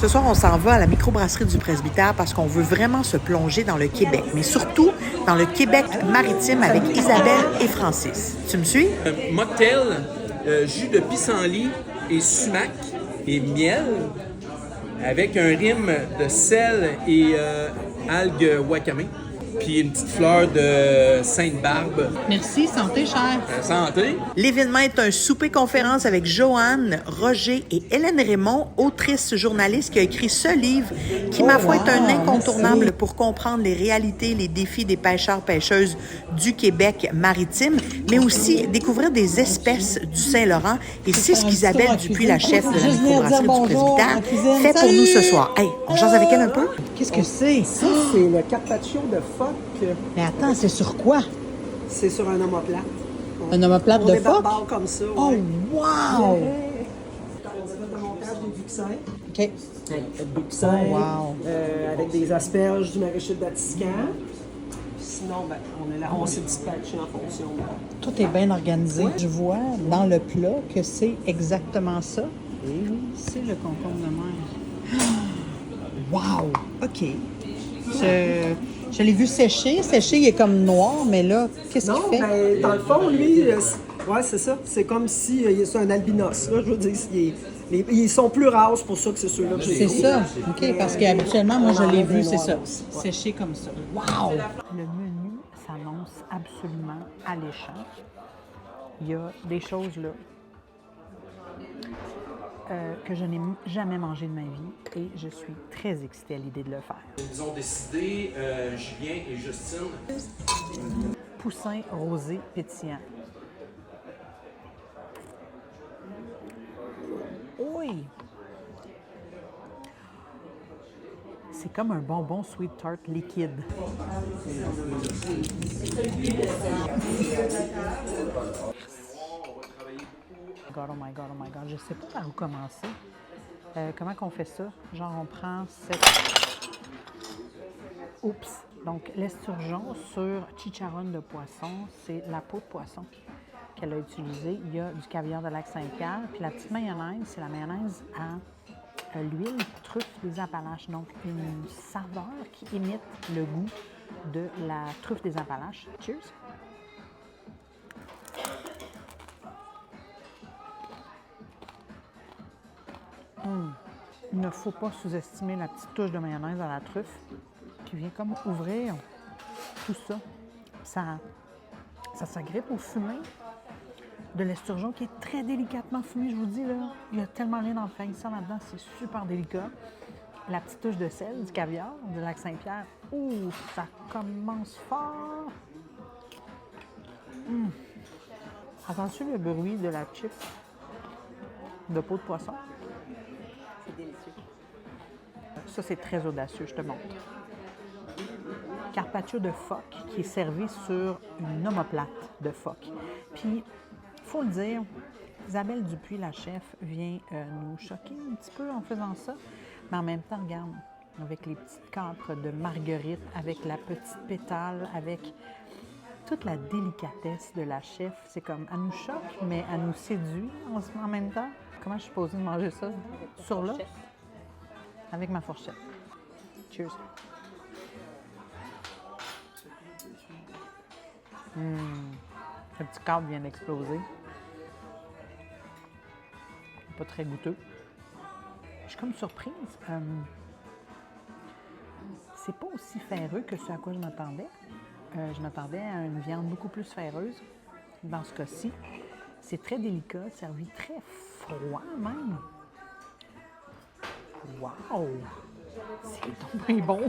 Ce soir, on s'en va à la microbrasserie du Presbytère parce qu'on veut vraiment se plonger dans le Québec, mais surtout dans le Québec maritime avec Isabelle et Francis. Tu me suis? Mocktail, jus de pissenlit et sumac et miel avec un rime de sel et algues wakame. Puis une petite fleur de Sainte-Barbe. Merci, santé, cher. Santé! L'événement est un souper-conférence avec Joanne, Roger et Hélène Raymond, autrice journaliste qui a écrit ce livre qui, ma foi, est un incontournable pour comprendre les réalités, les défis des pêcheurs-pêcheuses du Québec maritime, mais aussi découvrir des espèces du Saint-Laurent. Et c'est ce qu'Isabelle Dupuis, la chef de la microbrasserie du Presbytère, fait pour nous ce soir. Hey, on jase avec elle un peu? Qu'est-ce que c'est? Ça, c'est le carpaccio de phoque. Mais attends, c'est sur quoi? C'est sur un omoplate. Un omoplate on de des phoque? barbares comme ça. Oh, ouais. wow! On dirait de montage des buccins. OK. Des buccins. Oh, wow. Avec des asperges du maraîcher de Vatican. Sinon, ben, on s'est dispatché en fonction. Tout est bien organisé. Je vois dans le plat que c'est exactement ça. Et oui, c'est le concombre de mer. Wow! OK. Je l'ai vu sécher. Sécher, il est comme noir, mais là, qu'est-ce qu'il Non, fait? ben, dans le fond, lui, ouais, c'est ça. C'est comme si c'est un albinos. Là, je veux dire, ils sont plus rares, c'est pour ça que c'est ceux-là que j'ai. C'est ça. OK, parce qu'habituellement, moi, je l'ai vu, c'est ça. Ouais. Séché comme ça. Wow! Le menu s'annonce absolument alléchant. Il y a des choses là que je n'ai jamais mangé de ma vie et je suis très excitée à l'idée de le faire. Ils ont décidé, Julien et Justine. Poussin rosé pétillant. Oui! C'est comme un bonbon sweet tart liquide. Oh my God, oh my God. Je sais pas par où commencer. Comment qu'on fait ça? Genre, on prend cette... Oups! Donc, l'esturgeon sur chicharron de poisson, c'est la peau de poisson qu'elle a utilisée. Il y a du caviar de Lac-Saint-Pierre. Puis la petite mayonnaise, c'est la mayonnaise à l'huile truffe des Appalaches. Donc, une saveur qui imite le goût de la truffe des Appalaches. Cheers! Il ne faut pas sous-estimer la petite touche de mayonnaise à la truffe qui vient comme ouvrir tout ça. Ça s'agrippe au fumé de l'esturgeon qui est très délicatement fumé. Je vous dis, là, il y a tellement rien dans le finissant là-dedans, c'est super délicat. La petite touche de sel, du caviar, de Lac-Saint-Pierre. Ouh, ça commence fort! Entends-tu le bruit de la chip de peau de poisson? C'est délicieux. Ça, c'est très audacieux, je te montre. Carpaccio de phoque qui est servi sur une omoplate de phoque. Puis, il faut le dire, Isabelle Dupuis, la chef, vient nous choquer un petit peu en faisant ça. Mais en même temps, regarde, avec les petites capres de marguerite, avec la petite pétale, avec toute la délicatesse de la chef. C'est comme, elle nous choque, mais elle nous séduit en même temps. Comment je suis supposée de manger ça? Sur l'os? Avec ma fourchette. Cheers. Le petit cadre vient d'exploser. Pas très goûteux. Je suis comme surprise. C'est pas aussi ferreux que ce à quoi je m'attendais. Je m'attendais à une viande beaucoup plus ferreuse. Dans ce cas-ci, c'est très délicat, servi très froid même. Wow! C'est donc bon!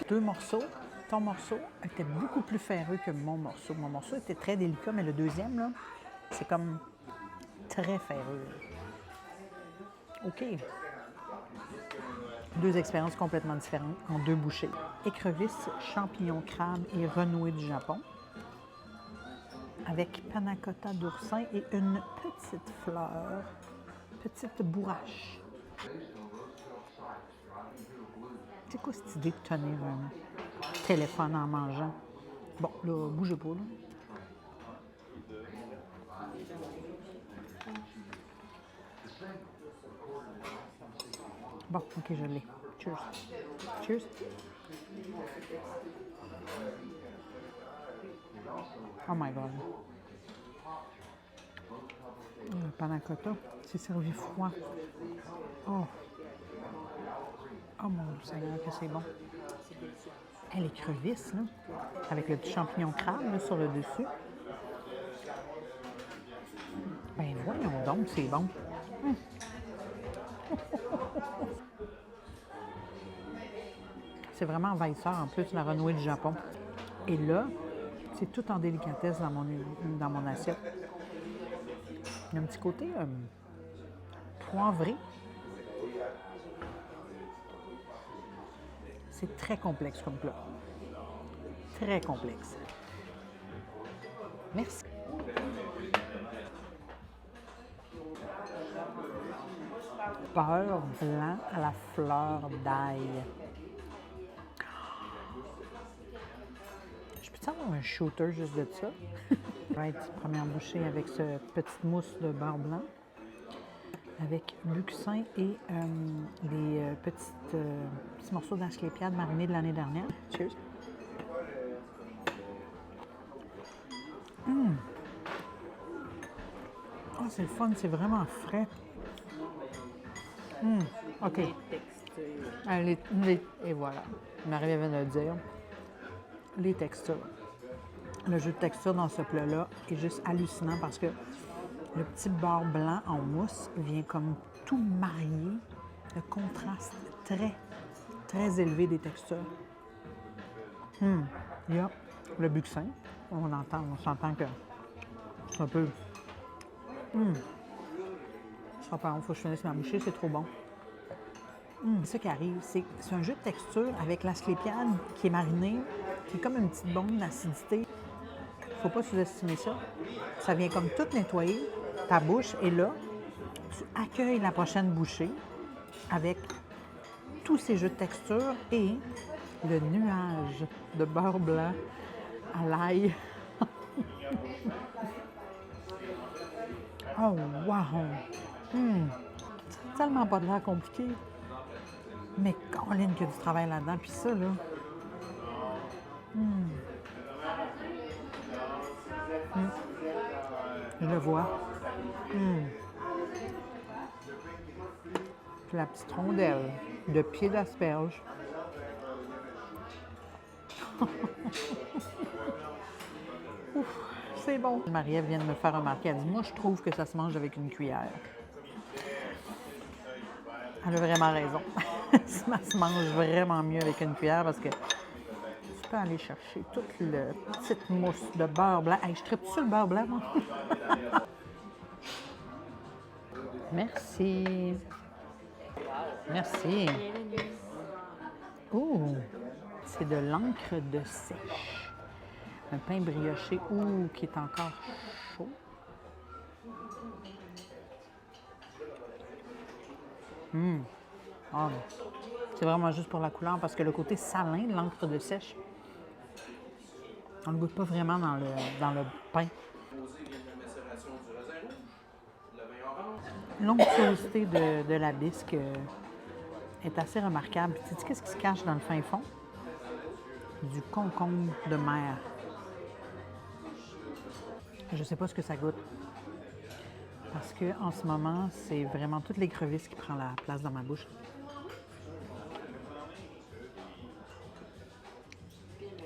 2 morceaux. Ton morceau était beaucoup plus ferreux que mon morceau. Mon morceau était très délicat, mais le deuxième, là, c'est comme très ferreux. OK. 2 expériences complètement différentes en 2 bouchées. Écrevisses, champignons, crabes et renouée du Japon. Avec panna cotta d'oursin et une petite fleur, petite bourrache. C'est quoi cette idée de tenir un téléphone en mangeant? Bon, là, bougez pas, là. Bon, OK, je l'ai. Cheers. Cheers. Oh my God. Le panna cotta, c'est servi froid. Oh. Oh mon Dieu Seigneur, que c'est bon. Et les crevisses, là, avec le petit champignon crabe là, sur le dessus. Ben voyons donc, c'est bon. C'est vraiment envahisseur en plus, la renouée du Japon. Et là, c'est tout en délicatesse dans mon assiette. Il y a un petit côté poivré. C'est très complexe comme plat. Très complexe. Merci. Beurre blanc à la fleur d'ail. Je peux avoir un shooter juste de ça? Right, première bouchée avec ce petite mousse de beurre blanc, avec bucsin et les petits morceaux d'asclépiade marinés de l'année dernière. Cheers! Oh, c'est le fun, c'est vraiment frais. OK. Et voilà. Marie vient de le dire. Les textures. Le jeu de texture dans ce plat-là est juste hallucinant parce que le petit beurre blanc en mousse vient comme tout marier. Le contraste très, très élevé des textures. Il y a le bucsin. On s'entend que c'est un peu... Je pas, il faut que je finisse ma bouchée, c'est trop bon. C'est ça qui arrive, c'est un jeu de texture avec l'asclépiade qui est marinée, qui est comme une petite bombe d'acidité. Faut pas sous-estimer ça. Ça vient comme tout nettoyer ta bouche et là, tu accueilles la prochaine bouchée avec tous ces jeux de texture et le nuage de beurre blanc à l'ail. Oh, wow! C'est tellement pas de l'air compliqué. Mais Caroline, qu'il y a du travail là-dedans. Puis ça, là... Je le vois. Puis la petite rondelle de pied d'asperge. Ouf, c'est bon. Marie-Ève vient de me faire remarquer. Elle dit, moi, je trouve que ça se mange avec une cuillère. Elle a vraiment raison. Ça se mange vraiment mieux avec une cuillère parce que tu peux aller chercher toute la petite mousse de beurre blanc. Hey, je tripe sur le beurre blanc, moi. Merci. Merci. Oh, c'est de l'encre de sèche. Un pain brioché, qui est encore chaud. Oh, c'est vraiment juste pour la couleur parce que le côté salin de l'encre de sèche, on ne le goûte pas vraiment dans le pain. L'onctuosité de la bisque est assez remarquable. Tu sais qu'est-ce qui se cache dans le fin fond? Du concombre de mer. Je ne sais pas ce que ça goûte. Parce qu'en ce moment, c'est vraiment toutes les crevisses qui prennent la place dans ma bouche.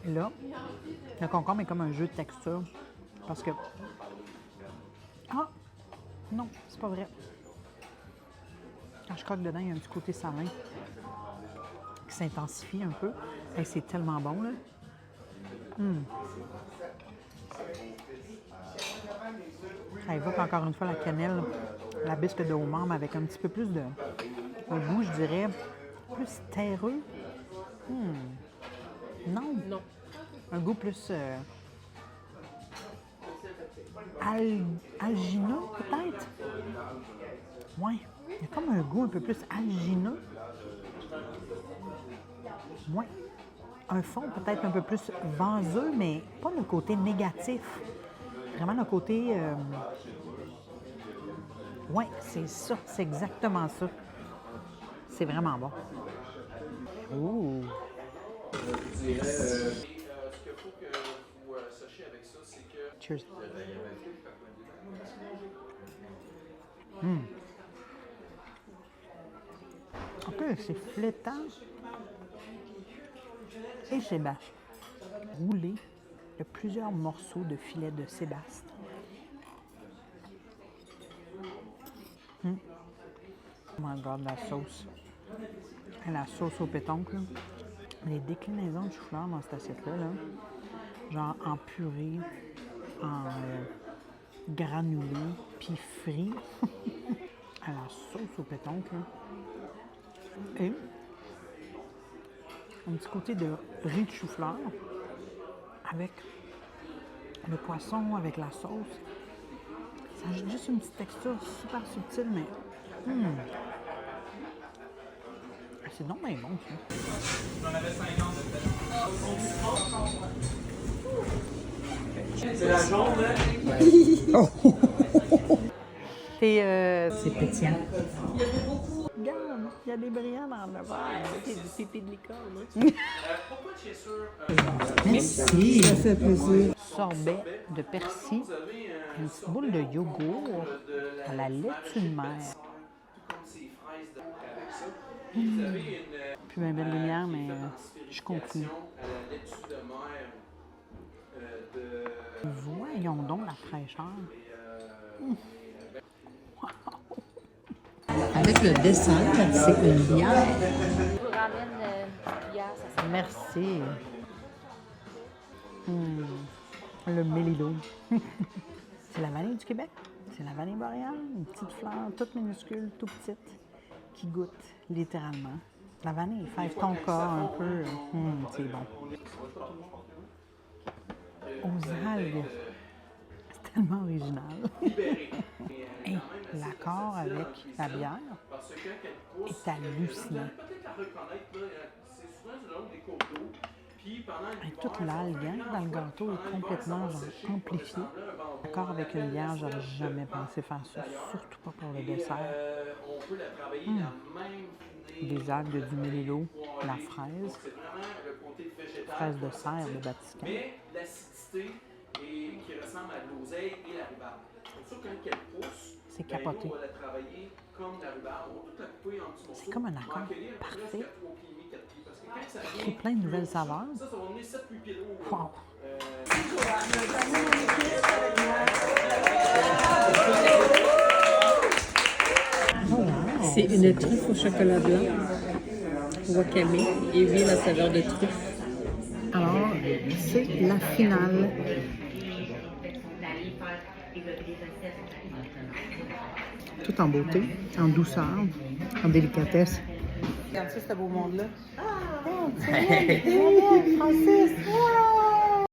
Là, le concombre est comme un jeu de texture. Parce que... Ah! Non, c'est pas vrai. Quand je croque dedans, il y a un petit côté salin qui s'intensifie un peu. Et c'est tellement bon, là. Ça évoque encore une fois la cannelle, la bisque de homard, mais avec un petit peu plus de... un goût, je dirais, plus terreux. Non. Non. Un goût plus... algineux, peut-être? Oui. Il y a comme un goût un peu plus algineux. Oui. Un fond peut-être un peu plus vaseux, mais pas le côté négatif. Vraiment le côté... Oui, c'est ça. C'est exactement ça. C'est vraiment bon. Ouh! Ce qu'il faut que vous sachiez avec ça, c'est que... Cheers. Ok, c'est flétant et c'est basse. Roulé de plusieurs morceaux de filet de sébaste. Oh my god, la sauce. Et la sauce au pétoncle. Les déclinaisons de chou-fleur dans cette assiette-là, là, genre en purée, en granulé, puis frit, à la sauce au pétoncle. Et un petit côté de riz de chou-fleur avec le poisson, avec la sauce. Ça a juste une petite texture super subtile, mais c'est donc bien bon, ça. J'en avais 50 de C'est la jaune, hein? C'est pétillant. Regarde, il y a des brillants dans le verre. C'est du pipi de licorne. Pourquoi tu es sûr? Merci. Ça fait plaisir. Sorbet de persil, une petite boule de yogourt à la laitue de mer. Plus bien belle lumière, mais je conclue. Voyons donc la fraîcheur. Avec le dessert, c'est une bière. Je vous ramène hier, ça sent Merci. Le mélilo. C'est la vanille du Québec. C'est la vanille boréale. Une petite fleur toute minuscule, toute petite, qui goûte littéralement. La vanille fève ton corps un peu. C'est bon. Aux algues. C'est tellement original. Et l'accord avec la bière est hallucinant. Et toute l'algue dans le gâteau est complètement amplifiée. L'accord avec une bière, j'aurais jamais pensé faire ça, surtout pas pour le dessert. Des algues du mélilo, la fraise, fraise de serre de Vatican. Mais l'acidité qui ressemble à de l'oseille et la rhubarbe. C'est sûr quand elle pousse, C'est capoté. on va la travailler comme la rhubarbe. On va tout la couper en petits morceaux. C'est comme un accord On va accueillir parfait. presque à 3 pieds et demi, 4 pieds. Parce que quand ça C'est vient, plein de nouvelles saveurs. ça va donner 7-8 pieds d'eau. Wow. C'est une truffe au chocolat blanc, wakame et huile à saveur de truffe. Alors, c'est la finale. Tout en beauté, en douceur, en délicatesse. Regarde ça, ce beau monde-là. Ah, c'est bien, Francis! Wow!